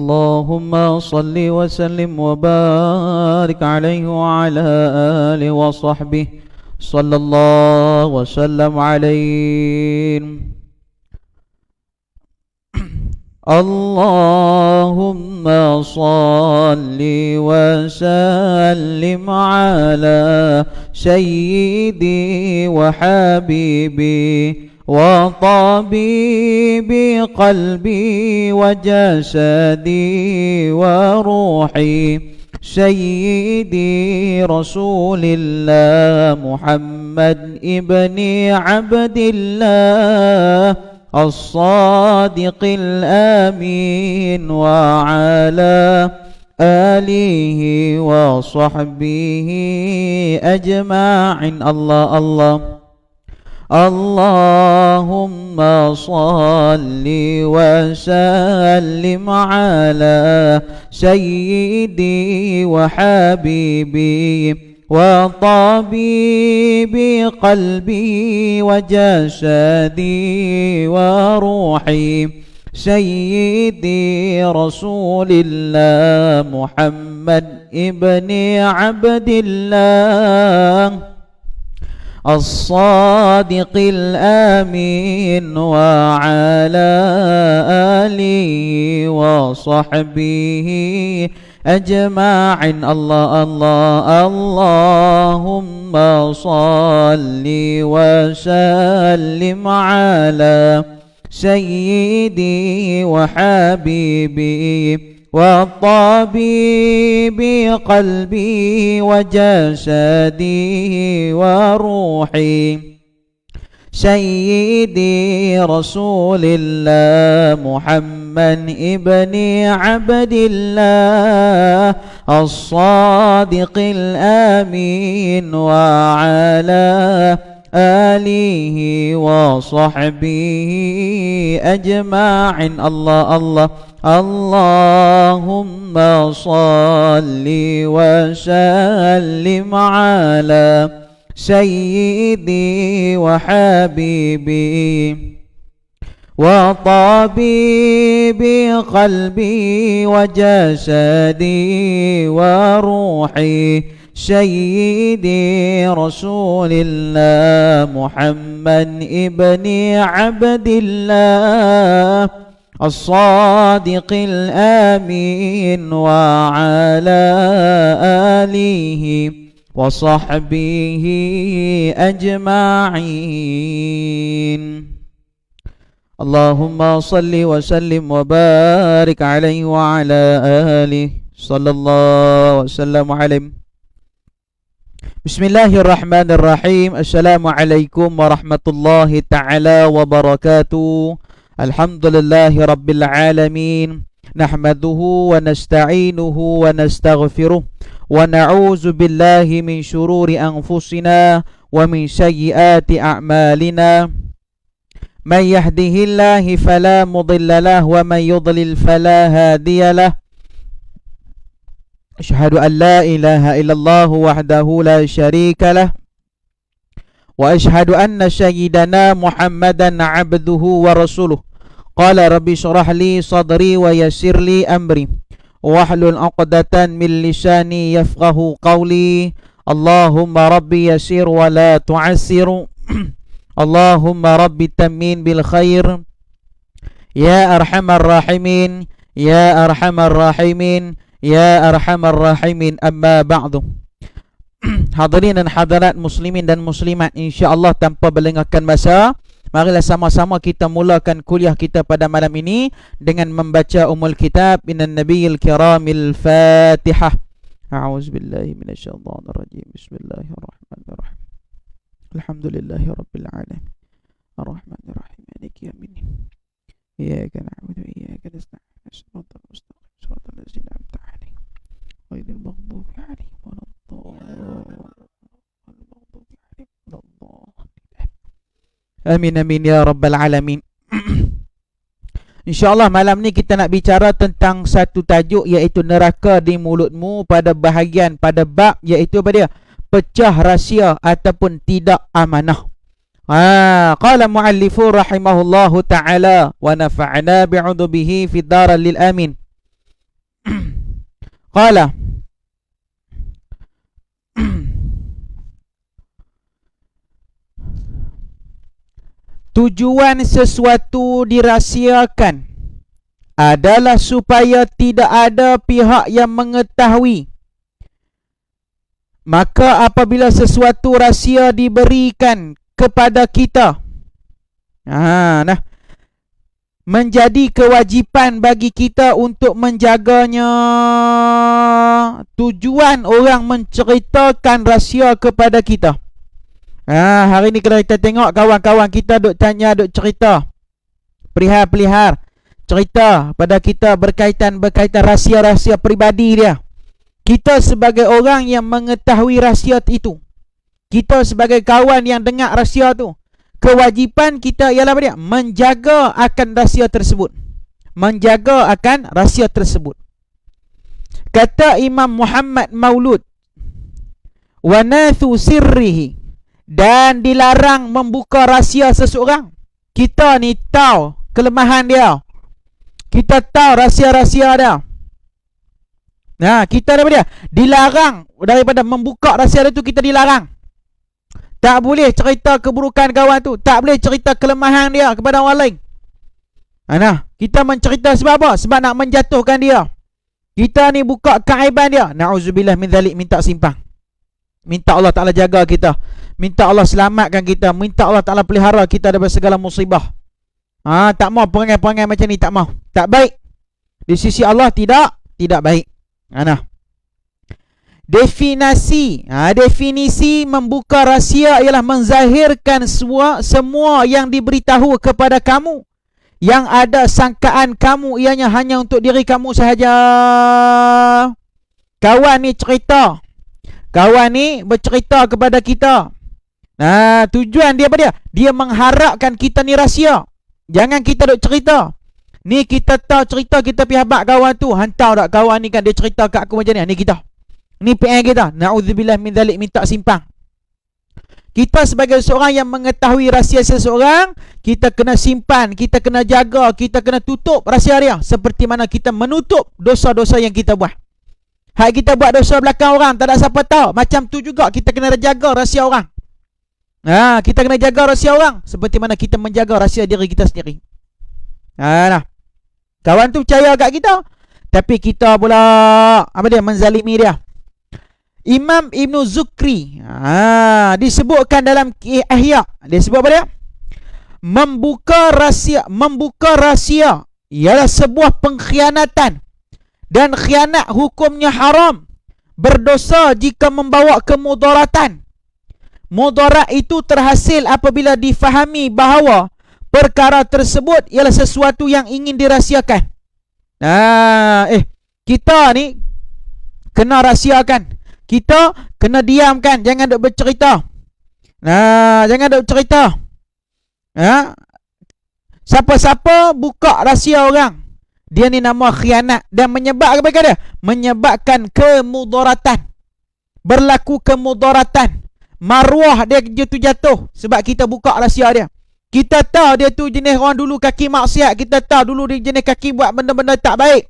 اللهم صل وسلم وبارك عليه وعلى آله وصحبه صلى الله وسلم عليه. اللهم صل وسلم على سيدي وحبيبي وطبيب قلبي وجسدي وروحي سيدي رسول الله محمد ابن عبد الله الصادق الأمين وعلى آله وصحبه أجمعين. الله الله اللهم صل وسلم على سيدي وحبيبي وطبيب قلبي وجسدي وروحي سيدي رسول الله محمد ابن عبد الله الصادق الأمين وعلى آله وصحبه أجمعين. الله الله اللهم صل وسلم على سيدي وحبيبي والطبيب قلبي وجسدي وروحي سيدي رسول الله محمد ابن عبد الله الصادق الأمين وعلى آله وصحبه أجمعين. الله الله اللهم صل وسلم على سيدي وحبيبي وطبيب قلبي وجسدي وروحي سيدي رسول الله محمد ابن عبد الله الصادق الأمين وعلى آله وصحبه أجمعين. اللهم صل وسلم وبارك عليه وعلى آله صلى الله وسلم عليه. Bismillahirrahmanirrahim. Assalamualaikum warahmatullahi ta'ala wabarakatuh. Alhamdulillahi rabbil alamin. Nahmaduhu wa nasta'inuhu wa nastaghfiruh wa na'udzu billahi min syururi anfusina wa min sayyiati a'malina. Man yahdihillahu fala mudilla lahu wa man yudlil fala hadiya lahu. Asyhadu an la ilaha illallah wahdahu la syarika lah wa asyhadu anna sayyidana Muhammadan abduhu wa rasuluh. Qala rabbi syrah li sadri wa yassir li amri wahlul 'uqdatan min lisani yafqahu qawli. Allahumma rabbi yassir wa la tu'assir. Allahumma rabbi tammin bil khair ya arhamar rahimin ya arhamar rahimin ya arhamar rahimin. Amma ba'du. Hadirin dan hadirat muslimin dan muslimat, insya-Allah tanpa berlengahkan masa, marilah sama-sama kita mulakan kuliah kita pada malam ini dengan membaca Ummul Kitab minan Nabiyil Kiramil Fatihah. A'udzubillahi minasyaitonir rajim. Bismillahirrahmanirrahim. Alhamdulillahirabbil alamin. Arrahmanir rahim. Maliki yaumiddin. Iyyaka na'budu wa iyyaka nasta'in. Shiratal mustaqim. Shiratal ladzina an'amta 'alaihim ghairil maghdubi 'alaihim waladdallin. Amin amin ya rabbal alamin. InsyaAllah malam ni kita nak bicara tentang satu tajuk, iaitu neraka di mulutmu, pada bahagian, pada bab iaitu apa dia? Pecah rahsia ataupun tidak amanah. Qala muallifu rahimahullahu ta'ala wa nafa'na bi'udubihi fi daral lil amin. Qala tujuan sesuatu dirahsiakan adalah supaya tidak ada pihak yang mengetahui. Maka apabila sesuatu rahsia diberikan kepada kita, menjadi kewajipan bagi kita untuk menjaganya. Tujuan orang menceritakan rahsia kepada kita. Hari ni kalau kita tengok kawan-kawan kita duk tanya, duk cerita pelihar-pelihar cerita pada kita berkaitan rahsia-rahsia peribadi dia. Kita sebagai orang yang mengetahui rahsia itu, kita sebagai kawan yang dengar rahsia tu, kewajipan kita ialah apa dia? Menjaga akan rahsia tersebut. Menjaga akan rahsia tersebut. Kata Imam Muhammad Maulud, wa nathu sirrihi, dan dilarang membuka rahsia seseorang. Kita ni tahu kelemahan dia, kita tahu rahsia-rahsia dia. Kita apa dia? Dilarang daripada membuka rahsia dia tu, kita dilarang. Tak boleh cerita keburukan kawan tu, tak boleh cerita kelemahan dia kepada orang lain. Kita mencerita sebab apa? Sebab nak menjatuhkan dia. Kita ni buka keaiban dia. Na'udzubillah min dzalik, minta simpang. Minta Allah Ta'ala jaga kita, minta Allah selamatkan kita, minta Allah Ta'ala pelihara kita daripada segala musibah. Tak mau perangai-perangai macam ni, tak mau. Tak baik. Di sisi Allah tidak baik. Definisi membuka rahsia ialah menzahirkan semua yang diberitahu kepada kamu, yang ada sangkaan kamu ianya hanya untuk diri kamu sahaja. Kawan ni cerita, kawan ni bercerita kepada kita. Tujuan dia apa dia? Dia mengharapkan kita ni rahsia. Jangan kita duk cerita. Ni kita tahu cerita, kita pergi habaq kawan tu, hantar tak kawan ni kan dia cerita kat aku macam ni. Ni kita, ni PN kita. Na'udzubillah min dzalik, minta simpang. Kita sebagai seorang yang mengetahui rahsia seseorang, kita kena simpan, kita kena jaga, kita kena tutup rahsia dia, seperti mana kita menutup dosa-dosa yang kita buat. Hak kita buat dosa belakang orang, tak ada siapa tahu. Macam tu juga kita kena jaga rahsia orang. Kita kena jaga rahsia orang seperti mana kita menjaga rahsia diri kita sendiri. Kawan tu percaya kat kita, tapi kita pula apa dia? Menzalimi dia. Imam Ibn Zukri disebutkan dalam Ihya, dia sebut apa dia? Membuka rahsia ialah sebuah pengkhianatan, dan khianat hukumnya haram, berdosa jika membawa kemudaratan. Mudarat itu terhasil apabila difahami bahawa perkara tersebut ialah sesuatu yang ingin dirahsiakan. Kita ni kena rahsiakan, kita kena diamkan, jangan duk bercerita. Jangan duk cerita. Siapa-siapa buka rahsia orang, dia ni nama khianat, dan menyebabkan apa dia? Menyebabkan kemudaratan. Berlaku kemudaratan. Maruah dia jatuh sebab kita buka rahsia dia. Kita tahu dia tu jenis orang dulu kaki maksiat, kita tahu dulu dia jenis kaki buat benda-benda tak baik.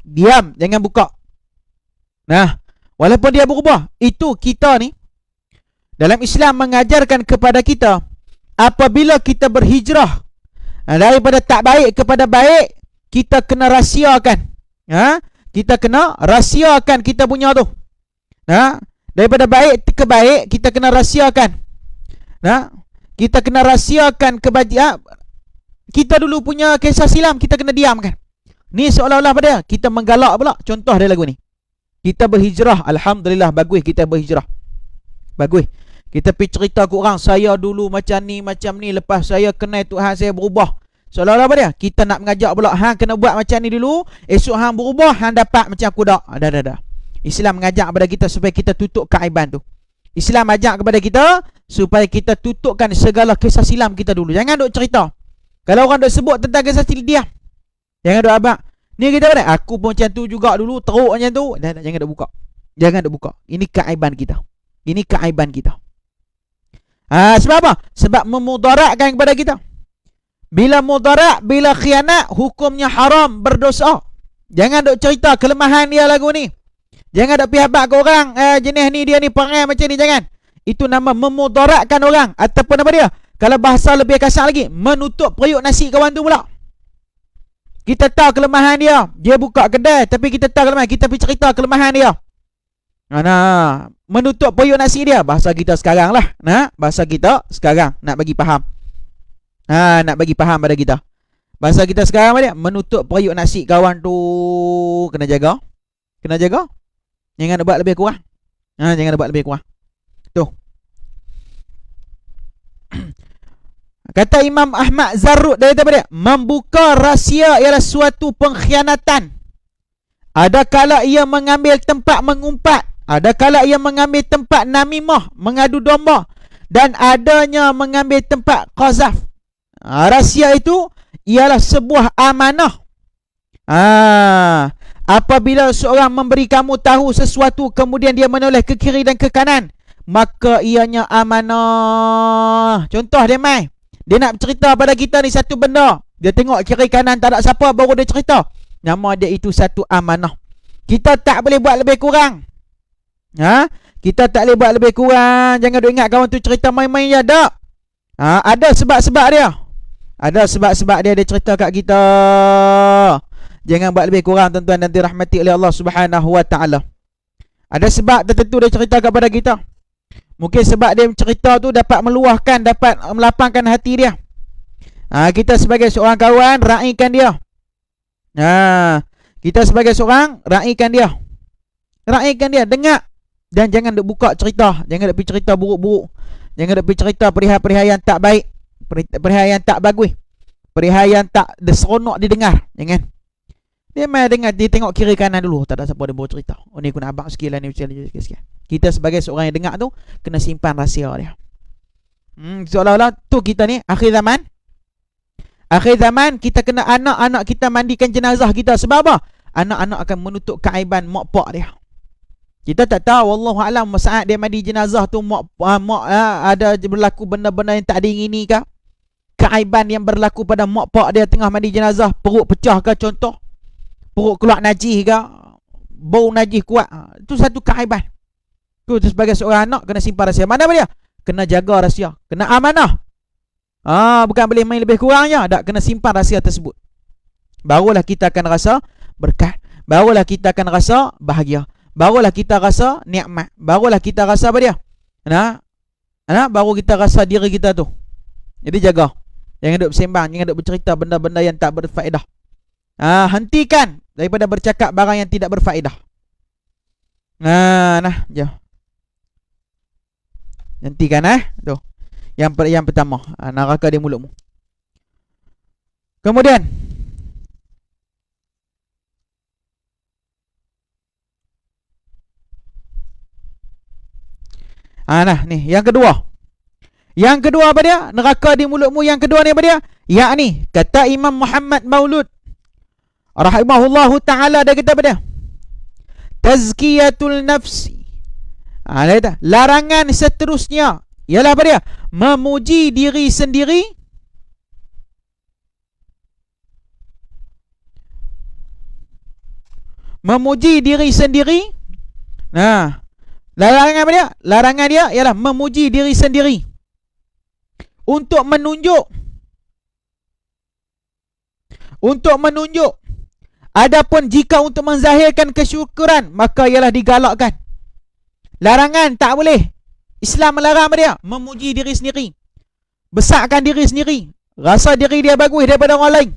Diam, jangan buka. Walaupun dia berubah, itu kita ni dalam Islam mengajarkan kepada kita, apabila kita berhijrah daripada tak baik kepada baik, kita kena rahsiakan. Kita kena rahsiakan kita punya tu. Daripada baik ke baik, kita kena rahsiakan. Kita kena rahsiakan kebajikan. Kita dulu punya kisah silam, kita kena diamkan. Ni seolah-olah apa dia? Kita menggalak pula. Contoh dia lagu ni. Kita berhijrah, alhamdulillah, bagus kita berhijrah. Bagus. Kita pergi cerita ke orang, saya dulu macam ni, lepas saya kenal Tuhan, saya berubah. Seolah-olah apa dia? Kita nak mengajak pula, hang kena buat macam ni dulu, esok hang berubah, hang dapat macam aku dak. Dah. Islam mengajak kepada kita supaya kita tutup keaiban tu. Islam ajak kepada kita supaya kita tutupkan segala kisah silam kita dulu. Jangan duk cerita. Kalau orang duk sebut tentang kisah silam, diam. Jangan duk abang, ni kita apa? Aku pun macam tu juga dulu, teruk macam tu. Dah, jangan duk buka. Jangan duk buka. Ini keaiban kita. Ini keaiban kita. Sebab apa? Sebab memudaratkan kepada kita. Bila mudarat, bila khianat, hukumnya haram, berdosa. Jangan duk cerita kelemahan dia lagu ni. Jangan duk pergi habaq ke orang, jenis ni dia ni perangai macam ni, jangan. Itu nama memudaratkan orang. Ataupun apa dia? Kalau bahasa lebih kasar lagi, menutup periuk nasi kawan tu pula. Kita tahu kelemahan dia. Dia buka kedai, tapi kita tahu kelemahan. Kita pergi cerita kelemahan dia. Nah, menutup periuk nasi dia. Bahasa kita sekarang lah. Nah, bahasa kita sekarang. Nak bagi faham. Nak bagi faham pada kita. Bahasa kita sekarang apa dia? Menutup periuk nasi kawan tu. Kena jaga. Kena jaga. Jangan buat lebih kurang. Jangan buat lebih kurang. Tu. Kata Imam Ahmad Zarrud dari apa dia? Membuka rahsia ialah suatu pengkhianatan. Ada kala ia mengambil tempat mengumpat. Ada kala ia mengambil tempat namimah, mengadu domba. Dan adanya mengambil tempat qazaf. Rahsia itu ialah sebuah amanah. Apabila seorang memberi kamu tahu sesuatu, kemudian dia menoleh ke kiri dan ke kanan, maka ianya amanah. Contoh dia mai, dia nak cerita pada kita ni satu benda, dia tengok kiri kanan tak ada siapa, baru dia cerita. Nama dia itu satu amanah. Kita tak boleh buat lebih kurang. Kita tak boleh buat lebih kurang. Jangan duk ingat kawan tu cerita main-main je. Tak. Ada sebab-sebab dia. Ada sebab-sebab dia cerita kat kita. Jangan buat lebih kurang tuan-tuan dan dirahmati oleh Allah Subhanahu wa taala. Ada sebab tertentu dia cerita kepada kita. Mungkin sebab dia cerita tu dapat meluahkan, dapat melapangkan hati dia. Kita sebagai seorang kawan, raikan dia. Kita sebagai seorang, raikan dia. Raikan dia, dengar. Dan jangan duk buka cerita. Jangan duk pergi cerita buruk-buruk. Jangan duk pergi cerita perihal-perihal yang tak baik. Perihal yang tak bagus. Perihal yang tak seronok didengar. Jangan. Dia main dengar, dia tengok kiri kanan dulu. Tak ada siapa dia bawa cerita. Oh ni aku nak abang sikit lah ni. Sikit. Kita sebagai seorang yang dengar tu, kena simpan rahsia dia. Seolah-olah tu kita ni akhir zaman. Akhir zaman kita kena anak-anak kita mandikan jenazah kita. Sebab apa? Anak-anak akan menutup keaiban mak pak dia. Kita tak tahu, wallahualam, saat dia mandi jenazah tu ada berlaku benda-benda yang tak diingini ke? Keaiban yang berlaku pada mak pak dia tengah mandi jenazah, perut pecah ke contoh, perut keluar najis ke, bau najis kuat, itu satu keaiban. Tu sebagai seorang anak kena simpan rahsia. Mana dia? Kena jaga rahsia, kena amanah. Bukan boleh main lebih kurangnya, tak, kena simpan rahsia tersebut. Barulah kita akan rasa berkat, barulah kita akan rasa bahagia, barulah kita rasa nikmat, barulah kita rasa apa dia? Baru kita rasa diri kita tu. Jadi jaga. Jangan duk bersembang, jangan duk bercerita benda-benda yang tak berfaedah. Hentikan daripada bercakap barang yang tidak berfaedah. Jom. Hentikan tu. Yang pertama, neraka di mulutmu. Kemudian ni yang kedua. Yang kedua apa dia? Neraka di mulutmu. Yang kedua ni apa dia? Yakni kata Imam Muhammad Maulud rahimahullahu taala, dia kata apa dia? Tazkiyatul nafsi. Larangan seterusnya ialah apa dia? Memuji diri sendiri. Memuji diri sendiri. Larangan apa dia? Larangan dia ialah memuji diri sendiri untuk menunjuk. Adapun jika untuk menzahirkan kesyukuran, maka ialah digalakkan. Larangan, tak boleh. Islam melarang apa dia? Memuji diri sendiri, besarkan diri sendiri, rasa diri dia bagus daripada orang lain.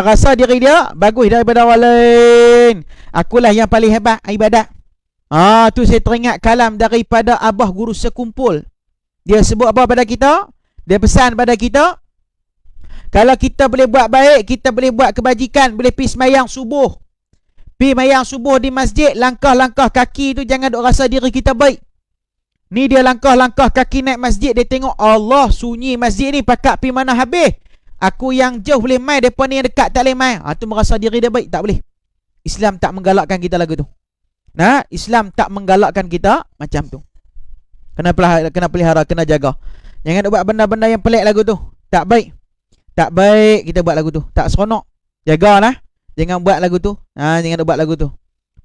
Rasa diri dia bagus daripada orang lain. Akulah yang paling hebat ibadat. Tu saya teringat kalam daripada Abah Guru Sekumpul. Dia sebut apa pada kita? Dia pesan pada kita, kalau kita boleh buat baik, kita boleh buat kebajikan, boleh pergi semayang subuh. Pergi semayang subuh di masjid, langkah-langkah kaki tu jangan duk rasa diri kita baik. Ni dia langkah-langkah kaki naik masjid, dia tengok Allah sunyi masjid ni, pakat pergi mana habis. Aku yang jauh boleh main, depan ni yang dekat tak boleh main. Tu merasa diri dia baik, tak boleh. Islam tak menggalakkan kita lagu tu. Islam tak menggalakkan kita macam tu. Kena pelihara, kena jaga. Jangan buat benda-benda yang pelik lagu tu. Tak baik. Tak baik kita buat lagu tu. Tak seronok. Jagalah. Jangan buat lagu tu. Jangan buat lagu tu.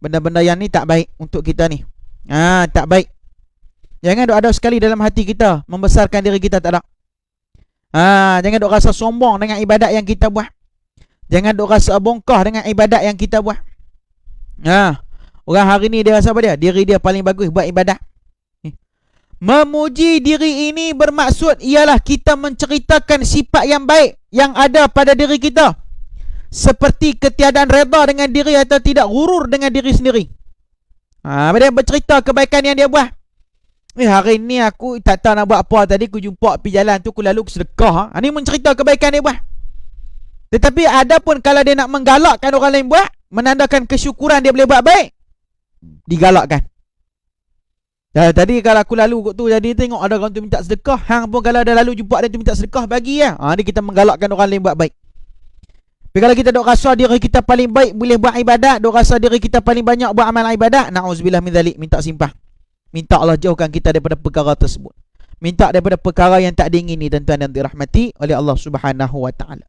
Benda-benda yang ni tak baik untuk kita ni. Tak baik. Jangan duk ada sekali dalam hati kita membesarkan diri kita, tak ada. Jangan duk rasa sombong dengan ibadat yang kita buat. Jangan duk rasa bongkah dengan ibadat yang kita buat. Orang hari ni dia rasa apa dia? Diri dia paling bagus buat ibadat. Memuji diri ini bermaksud ialah kita menceritakan sifat yang baik yang ada pada diri kita. Seperti ketiadaan redha dengan diri atau tidak gurur dengan diri sendiri. Dia bercerita kebaikan yang dia buat. Hari ni aku tak tahu nak buat apa. Tadi aku jumpa pergi jalan tu, aku lalu aku sedekah. Ini mencerita kebaikan dia buat. Tetapi ada pun kalau dia nak menggalakkan orang lain buat, menandakan kesyukuran dia boleh buat baik, digalakkan. Tadi kalau aku lalu tu, jadi tengok ada orang tu minta sedekah, hang pun kalau ada lalu jumpa dia tu minta sedekah, bagi ya. Ni kita menggalakkan orang lain buat baik. Tapi kalau kita dok rasa diri kita paling baik boleh buat ibadat, dok rasa diri kita paling banyak buat amal ibadat, na'udzubillah min dzalik, minta simpah. Minta Allah jauhkan kita daripada perkara tersebut. Minta daripada perkara yang tak diingini, tuan-tuan yang dirahmati oleh Allah Subhanahu wa taala.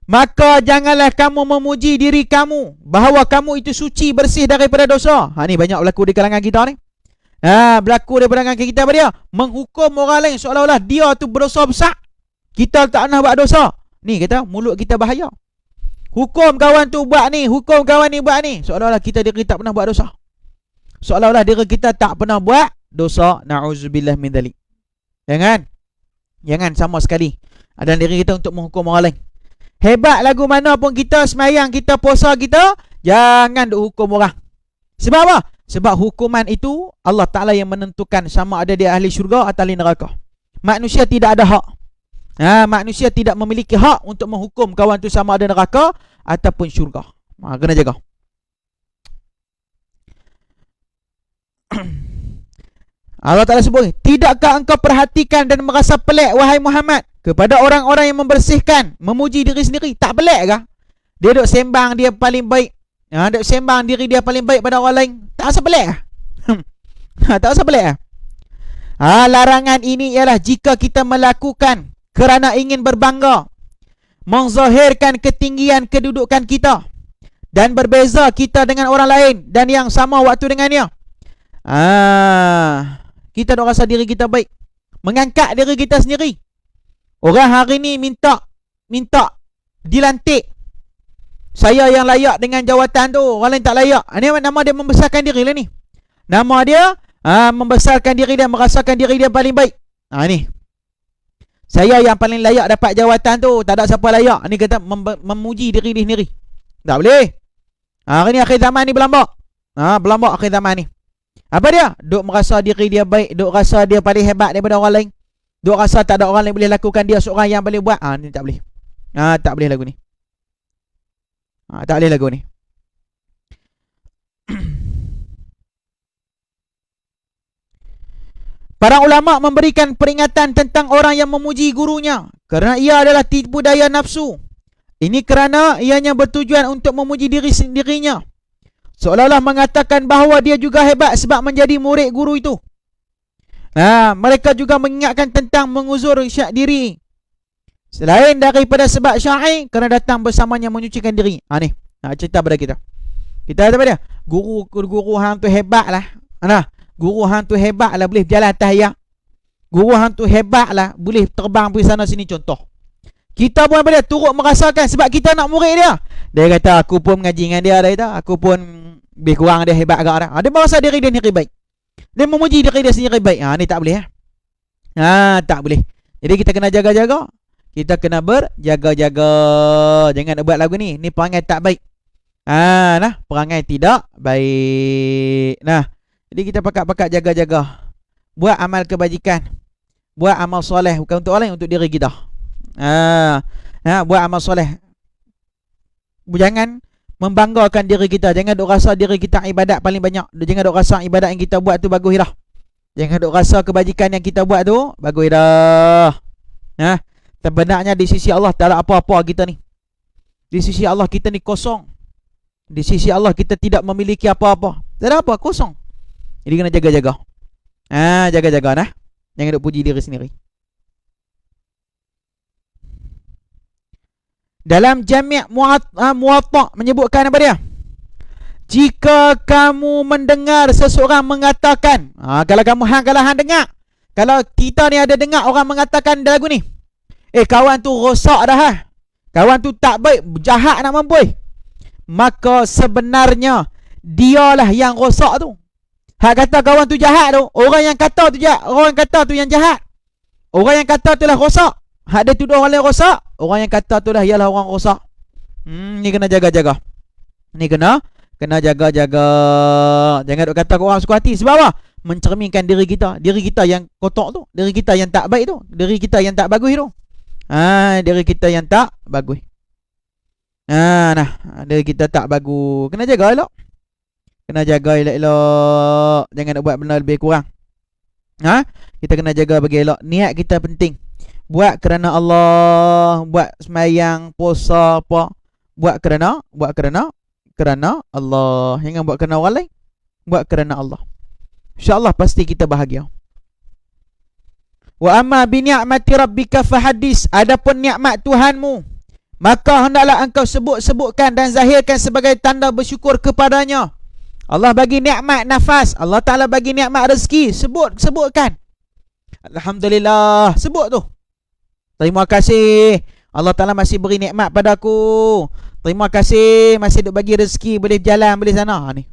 Maka janganlah kamu memuji diri kamu bahawa kamu itu suci, bersih daripada dosa. Ni banyak berlaku di kalangan kita ni. Berlaku di kalangan kita apa dia? Menghukum orang lain seolah-olah dia tu berdosa besar. Kita tak pernah buat dosa. Ni kata mulut kita bahaya. Hukum kawan tu buat ni, hukum kawan ni buat ni, seolah-olah kita diri tak pernah buat dosa. Seolah-olah diri kita tak pernah buat dosa. Na'udzubillah min dzalik. Jangan sama sekali ada diri kita untuk menghukum orang lain. Hebat lagu mana pun kita semayang, kita puasa kita, jangan duk hukum orang. Sebab apa? Sebab hukuman itu Allah Ta'ala yang menentukan sama ada dia ahli syurga atau ahli neraka. Manusia tidak ada hak. Manusia tidak memiliki hak untuk menghukum kawan tu sama ada neraka ataupun syurga. Kena jaga. Allah Ta'ala sebut, tidakkah engkau perhatikan dan merasa pelik wahai Muhammad kepada orang-orang yang membersihkan, memuji diri sendiri? Tak pelik kah? Dia duk sembang dia paling baik, duk sembang diri dia paling baik pada orang lain. Tak rasa pelik kah? Tak rasa pelik kah? Larangan ini ialah jika kita melakukan kerana ingin berbangga, menzahirkan ketinggian kedudukan kita dan berbeza kita dengan orang lain dan yang sama waktu dengannya. Kita dok rasa diri kita baik, mengangkat diri kita sendiri. Orang hari ni minta dilantik. Saya yang layak dengan jawatan tu, orang lain tak layak. Ini nama dia membesarkan diri lah ni. Nama dia membesarkan diri dia, merasakan diri dia paling baik. Ni saya yang paling layak dapat jawatan tu, tak ada siapa layak. Ni kata memuji diri dia sendiri. Tak boleh. Hari ni akhir zaman ni berlambak. Berlambak akhir zaman ni. Apa dia? Duk merasa diri dia baik, duk rasa dia paling hebat daripada orang lain. Duk rasa tak ada orang lain boleh lakukan, dia seorang yang boleh buat. Ni tak boleh. Tak boleh lagu ni. Tak boleh lagu ni. Para ulama memberikan peringatan tentang orang yang memuji gurunya kerana ia adalah tipu daya nafsu. Ini kerana ianya bertujuan untuk memuji diri sendirinya, seolah-olah mengatakan bahawa dia juga hebat sebab menjadi murid guru itu. Mereka juga mengingatkan tentang menguzur syak diri selain daripada sebab syar'i kerana datang bersamanya menyucikan diri. Ni cerita pada kita. Kita kata apa dia? Guru hang tu hebat lah. Guru hang tu hebat lah boleh berjalan atas air. Guru hang tu hebat lah boleh terbang pergi sana sini, contoh. Kita pun apa dia? Turut merasakan sebab kita nak murid dia. Dia kata aku pun mengaji dengan dia, aku pun lebih kurang dia hebat agak dah. Dia merasa diri dia sendiri baik. Dia memuji diri dia sendiri baik. Ni tak boleh. Tak boleh. Jadi kita kena jaga-jaga. Kita kena berjaga-jaga. Jangan buat lagu ni. Ni perangai tak baik. Perangai tidak baik. Jadi kita pakat-pakat jaga-jaga. Buat amal kebajikan. Buat amal soleh. Bukan untuk orang lain, untuk diri kita. Buat amal soleh. Jangan membanggakan diri kita. Jangan duk rasa diri kita ibadat paling banyak. Jangan duk rasa ibadat yang kita buat tu bagus dah. Jangan duk rasa kebajikan yang kita buat tu bagus dah. Sebenarnya di sisi Allah tak ada apa-apa kita ni. Di sisi Allah kita ni kosong. Di sisi Allah kita tidak memiliki apa-apa. Tak ada apa, kosong. Jadi kena jaga-jaga. Jaga-jaga Jangan duk puji diri sendiri. Dalam Jami' Muwatta menyebutkan apa dia? Jika kamu mendengar seseorang mengatakan, kalau kamu kalau hang dengar, kalau kita ni ada dengar orang mengatakan lagu ni, kawan tu rosak dah, kawan tu tak baik, jahat nak mampui, maka sebenarnya dialah yang rosak tu. Hak kata kawan tu jahat tu, orang yang kata tu jahat, orang yang kata tu yang jahat. Orang yang kata tu lah rosak. Hak dia tuduh orang lain rosak, orang yang kata tu lah ialah orang rosak. Ni kena jaga-jaga. Ni kena jaga-jaga. Jangan duk kata ke orang suka hati. Sebab apa? Mencerminkan diri kita. Diri kita yang kotor tu, diri kita yang tak baik tu, diri kita yang tak bagus tu. Diri kita yang tak bagus. Diri kita tak bagus. Kena jaga elok. Kena jaga elok-elok. Jangan nak buat benda lebih kurang. Kita kena jaga bagi elok. Niat kita penting. Buat kerana Allah. Buat semayang, puasa apa, buat kerana Allah. Jangan buat kerana orang lain. Buat kerana Allah. InsyaAllah pasti kita bahagia. Wa amma bi ni'mati rabbika fahadis. Adapun nikmat Tuhanmu, maka hendaklah engkau sebut-sebutkan dan zahirkan sebagai tanda bersyukur kepadanya. Allah bagi nikmat nafas, Allah Ta'ala bagi nikmat rezeki, sebutkan. Alhamdulillah, sebut tu. Terima kasih, Allah Ta'ala masih beri nikmat padaku. Terima kasih, masih duk bagi rezeki, boleh jalan, boleh sana ni.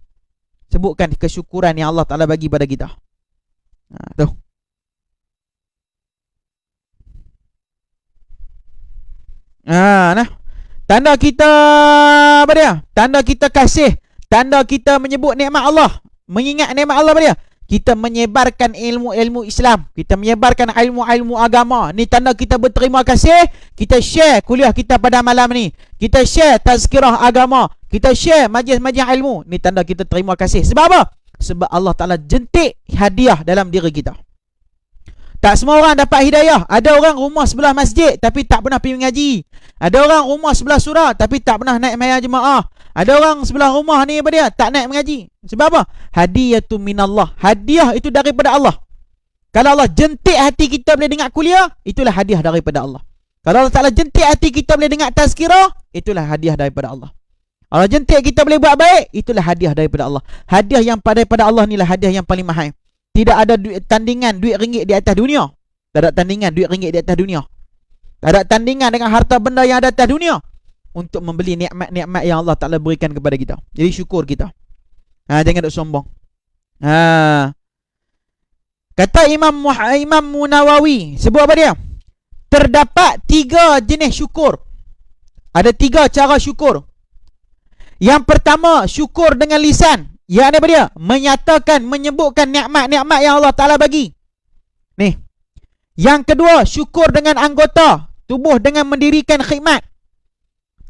Sebutkan kesyukuran yang Allah Ta'ala bagi pada kita. Tu. Tanda kita apa dia? Tanda kita kasih, tanda kita menyebut nikmat Allah, mengingat nikmat Allah apa dia? Kita menyebarkan ilmu-ilmu Islam, kita menyebarkan ilmu-ilmu agama. Ni tanda kita berterima kasih. Kita share kuliah kita pada malam ni, kita share tazkirah agama, kita share majlis-majlis ilmu. Ni tanda kita terima kasih. Sebab apa? Sebab Allah Ta'ala jentik hadiah dalam diri kita. Tak semua orang dapat hidayah. Ada orang rumah sebelah masjid tapi tak pernah pergi mengaji. Ada orang rumah sebelah surau tapi tak pernah naik maya jemaah. Ada orang sebelah rumah ni apa dia? Tak naik mengaji. Sebab apa? Hadiyatu minallah. Hadiah itu daripada Allah. Kalau Allah jentik hati kita boleh dengar kuliah, itulah hadiah daripada Allah. Kalau Allah Ta'ala jentik hati kita boleh dengar tazkirah, itulah hadiah daripada Allah. Allah jentik kita boleh buat baik, itulah hadiah daripada Allah. Hadiah yang daripada Allah inilah hadiah yang paling mahal. Tidak ada tandingan duit ringgit di atas dunia. Tak ada tandingan duit ringgit di atas dunia. Tak ada tandingan dengan harta benda yang ada atas dunia untuk membeli nikmat-nikmat yang Allah Ta'ala berikan kepada kita. Jadi syukur kita. Jangan duk sombong. Kata Imam Nawawi, sebut apa dia? Terdapat 3 jenis syukur. Ada 3 cara syukur. Yang pertama, syukur dengan lisan. Yang apa dia? Menyatakan, menyebutkan nikmat-nikmat yang Allah Ta'ala bagi. Ni. Yang kedua, syukur dengan anggota tubuh dengan mendirikan khidmat.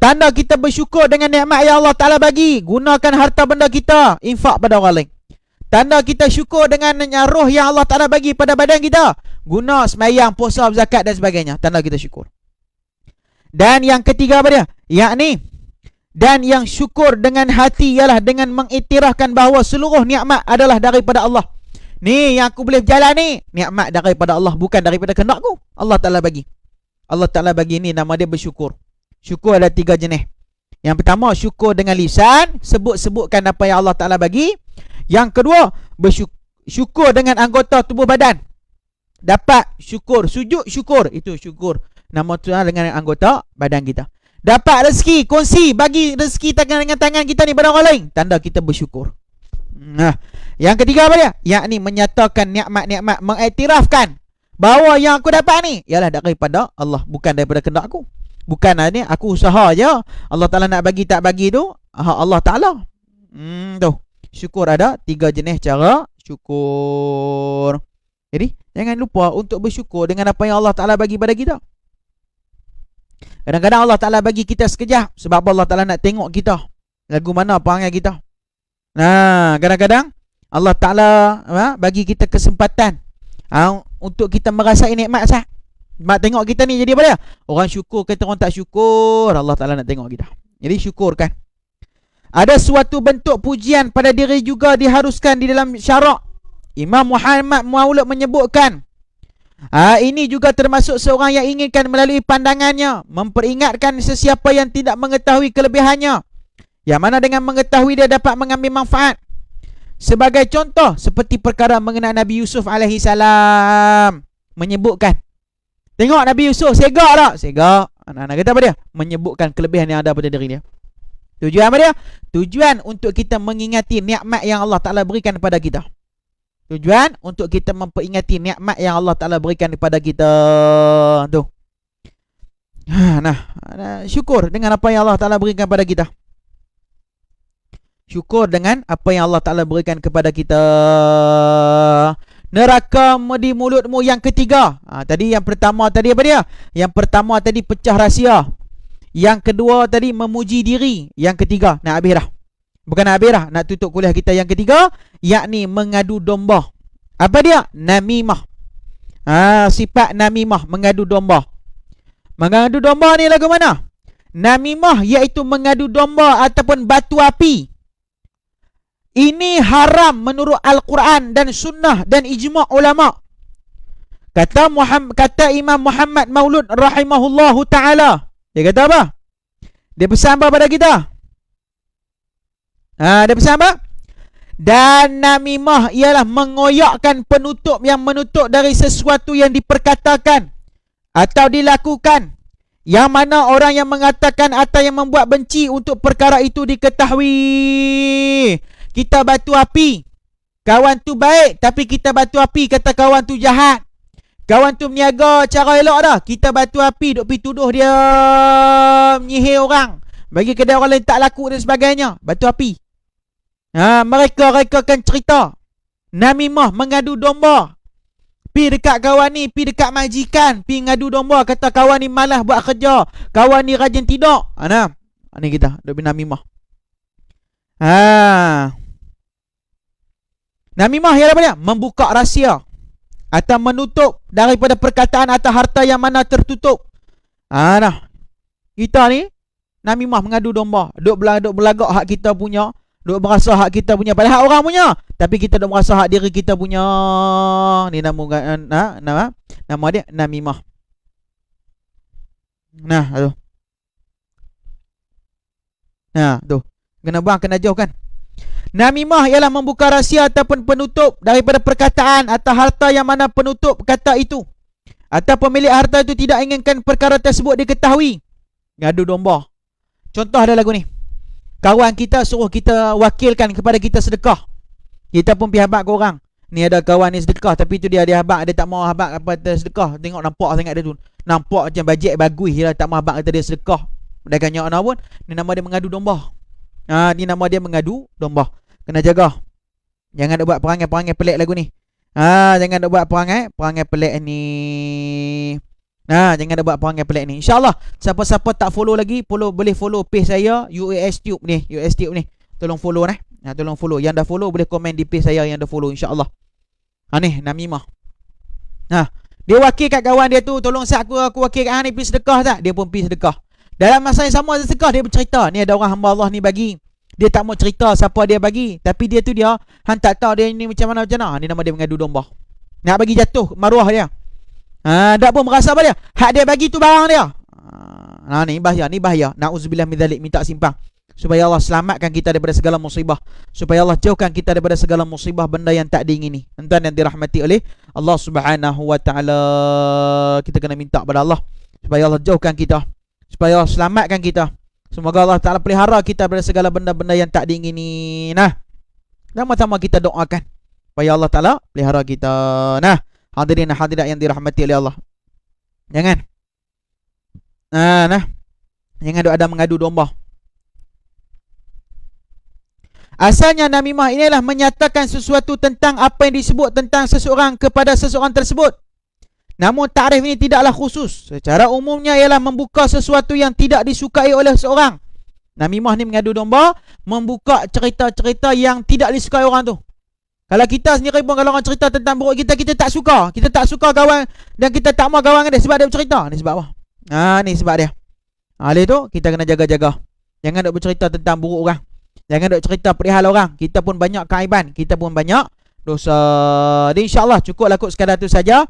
Tanda kita bersyukur dengan nikmat yang Allah Ta'ala bagi. Gunakan harta benda kita, infak pada orang lain. Tanda kita syukur dengan roh yang Allah Ta'ala bagi pada badan kita. Guna semayang, puasa, zakat dan sebagainya. Tanda kita syukur. Dan yang ketiga apa dia? Yakni, dan yang syukur dengan hati ialah dengan mengiktirafkan bahawa seluruh nikmat adalah daripada Allah. Ni yang aku boleh berjalan ni, nikmat daripada Allah, bukan daripada kehendakku. Allah Ta'ala bagi. Allah Ta'ala bagi ni, nama dia bersyukur. Syukur ada 3 jenis. Yang pertama, syukur dengan lisan, sebut-sebutkan apa yang Allah Ta'ala bagi. Yang kedua, bersyukur dengan anggota tubuh badan. Dapat syukur, sujud syukur, itu syukur. Nama Tuhan dengan anggota badan kita. Dapat rezeki, kongsi, bagi rezeki dengan tangan kita ni pada orang lain, tanda kita bersyukur. Yang ketiga apa dia? Yakni menyatakan nikmat-nikmat, mengiktirafkan bahawa yang aku dapat ni ialah daripada Allah, bukan daripada kehendak aku. Bukan ni aku usaha je, Allah Ta'ala nak bagi tak bagi tu Allah Ta'ala. Tu. Syukur ada 3 jenis cara syukur. Jadi jangan lupa untuk bersyukur dengan apa yang Allah Ta'ala bagi pada kita. Kadang-kadang Allah Ta'ala bagi kita sekejap sebab Allah Ta'ala nak tengok kita lagu mana perangai kita. Kadang-kadang Allah Ta'ala bagi kita kesempatan untuk kita merasai nikmat sah. Mak tengok kita ni jadi apa dia? Orang syukur, kata orang tak syukur, Allah Ta'ala nak tengok kita. Jadi syukurkan. Ada suatu bentuk pujian pada diri juga diharuskan di dalam syarak. Imam Muhammad Maulud menyebutkan Ini juga termasuk seorang yang inginkan melalui pandangannya memperingatkan sesiapa yang tidak mengetahui kelebihannya, yang mana dengan mengetahui dia dapat mengambil manfaat. Sebagai contoh, seperti perkara mengenai Nabi Yusuf alaihi salam, menyebutkan, tengok Nabi Yusuf segak tak? Segak. Anak-anak kata apa dia? Menyebutkan kelebihan yang ada pada diri dia. Tujuan apa dia? Tujuan untuk kita mengingati nikmat yang Allah Ta'ala berikan kepada kita. Tujuan untuk kita memperingati nikmat yang Allah Ta'ala berikan kepada kita. Tu. Syukur dengan apa yang Allah Ta'ala berikan kepada kita. Syukur dengan apa yang Allah Ta'ala berikan kepada kita. Neraka di mulutmu yang ketiga. Tadi yang pertama tadi apa dia? Yang pertama tadi pecah rahsia. Yang kedua tadi memuji diri. Yang ketiga, nak habis dah. Bukan nak habis dah, nak tutup kuliah kita yang ketiga, yakni mengadu domba. Apa dia? Namimah. Sifat namimah, mengadu domba. Mengadu domba ni lagu mana? Namimah iaitu mengadu domba ataupun batu api. Ini haram menurut Al-Quran dan Sunnah dan ijma' ulama. Kata Imam Muhammad Maulud rahimahullahu ta'ala. Dia kata apa? Dia pesan apa pada kita? Dia pesan apa? Dan namimah ialah mengoyakkan penutup yang menutup dari sesuatu yang diperkatakan atau dilakukan, yang mana orang yang mengatakan atau yang membuat benci untuk perkara itu diketahui. Kita batu api, kawan tu baik, tapi kita batu api kata kawan tu jahat. Kawan tu meniaga cara elok dah, kita batu api duk pergi tuduh dia menyihir orang, bagi kedai orang lain tak laku dan sebagainya. Batu api. Mereka akan cerita namimah, mengadu domba. Pi dekat kawan ni, pi dekat majikan, pi ngadu domba, kata kawan ni malas buat kerja, kawan ni rajin tidur. Ni kita duk namimah. Namimah ialah apa dia? Membuka rahsia atau menutup daripada perkataan atau harta yang mana tertutup. Kita ni namimah, mengadu domba, duk berlagak hak kita punya, duk merasa hak kita punya, padahal hak orang punya, tapi kita duk merasa hak diri kita punya. Ni nama dia namimah. Tu. Kena buang, kena jauhkan. Namimah ialah membuka rahsia ataupun penutup daripada perkataan atau harta yang mana penutup kata itu atau pemilik harta itu tidak inginkan perkara tersebut diketahui. Ngadu domba. Contoh ada lagu ni. Kawan kita suruh kita wakilkan kepada kita sedekah. Kita pun pergi habaq ke orang. Ni ada kawan ni sedekah, tapi tu dia habaq, dia tak mau habaq apa sedekah. Tengok nampak sangat dia tu. Nampak macam bajet bagus dia tak mau habaq kata dia sedekah. Pedagangnya ana pun ni nama dia mengadu domba. Ni nama dia mengadu domba. Kena jaga. Jangan nak buat perangai-perangai pelik lagu ni. Jangan nak buat perangai pelik ni. Jangan nak buat perangai pelik ni. InsyaAllah siapa-siapa tak follow lagi, boleh follow page saya UAS Tube ni. Tolong follow tolong follow. Yang dah follow boleh komen di page saya yang dah follow, insyaAllah. Ni namimah. Dia wakil kat kawan dia tu, tolong sat aku wakil kat hang ni pergi sedekah tak? Dia pun pergi sedekah. Dalam masa yang sama sedekah, dia bercerita, ni ada orang hamba Allah ni bagi. Dia tak mau cerita siapa dia bagi, tapi dia tu hang tak tahu dia ni macam mana. Ni nama dia mengadu domba. Nak bagi jatuh maruah dia. Tak pun merasa apa dia? Hak dia bagi tu barang dia. Ni bahaya. Nauzubillah min dzalik, minta simpang. Supaya Allah selamatkan kita daripada segala musibah. Supaya Allah jauhkan kita daripada segala musibah benda yang tak diingini. Tuan yang dirahmati oleh Allah Subhanahu wa taala. Kita kena minta pada Allah supaya Allah jauhkan kita, supaya Allah selamatkan kita. Semoga Allah Ta'ala pelihara kita daripada segala benda-benda yang tak diingini. Sama-sama kita doakan supaya Allah Ta'ala pelihara kita. Hadirin hadirat yang dirahmati oleh Allah. Jangan Jangan ada mengadu domba. Asalnya namimah inilah menyatakan sesuatu tentang apa yang disebut tentang seseorang kepada seseorang tersebut. Namun takrif ini tidaklah khusus. Secara umumnya ialah membuka sesuatu yang tidak disukai oleh seorang. Namimah ni mengadu domba, membuka cerita-cerita yang tidak disukai orang tu. Kalau kita sendiri pun, kalau orang cerita tentang buruk kita, kita tak suka. Kita tak suka kawan dan kita tak mau kawan dia sebab dia bercerita. Ni sebab apa? Ni sebab dia. Oleh tu kita kena jaga-jaga. Jangan duk bercerita tentang buruk orang. Jangan duk cerita perihal orang. Kita pun banyak kaiban, kita pun banyak dosa. Jadi insya-Allah cukuplah kot sekadar tu saja.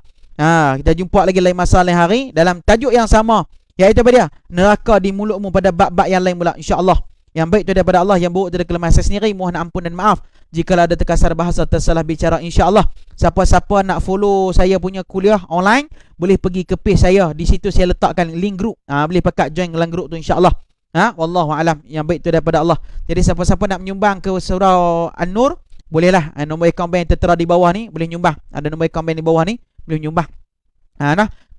Kita jumpa lagi lain masa lain hari dalam tajuk yang sama, iaitu apa dia? Neraka di mulutmu, pada bab-bab yang lain pula, insya-Allah. Yang baik itu daripada Allah, yang buruk itu dari kelemahan saya sendiri. Mohon ampun dan maaf jika ada terkasar bahasa, tersalah bicara, insya-Allah. Siapa-siapa nak follow saya punya kuliah online, boleh pergi ke page saya. Di situ saya letakkan link group. Boleh pakat join dalam group tu, insya-Allah. Wallahu alam. Yang baik itu daripada Allah. Jadi siapa-siapa nak menyumbang ke surau An-Nur, bolehlah. Nombor akaun bank tertera di bawah ni, boleh nyumbang. Ada nombor akaun bank di bawah ni, boleh nyumbang.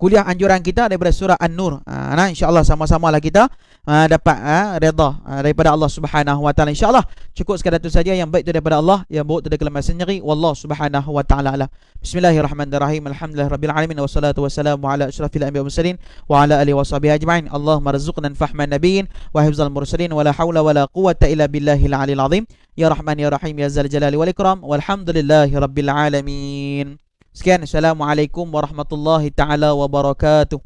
Kuliah anjuran kita daripada surah An-Nur. InsyaAllah sama-sama lah kita dapat redha daripada Allah Subhanahu wa taala, insya-Allah. Cukup sekadar itu saja. Yang baik itu daripada Allah, yang buruk itu dari kelemahan sendiri. Wallahu Subhanahu wa taala alam. Bismillahirrahmanirrahim. Alhamdulillahirabbil alamin, wassalatu wassalamu ala asyrafil anbiya'i wal mursalin wa ala alihi washabihi ajma'in. Allahumma rzuqna fahman nabiyyin wa hifzal mursalin wa la haula wa la quwwata illa billahil aliyil azim. Ya Rahman ya Rahim ya Zal Jalali wal Ikram. Walhamdulillahirabbil alamin. Sekian, assalamualaikum warahmatullahi taala wabarakatuh.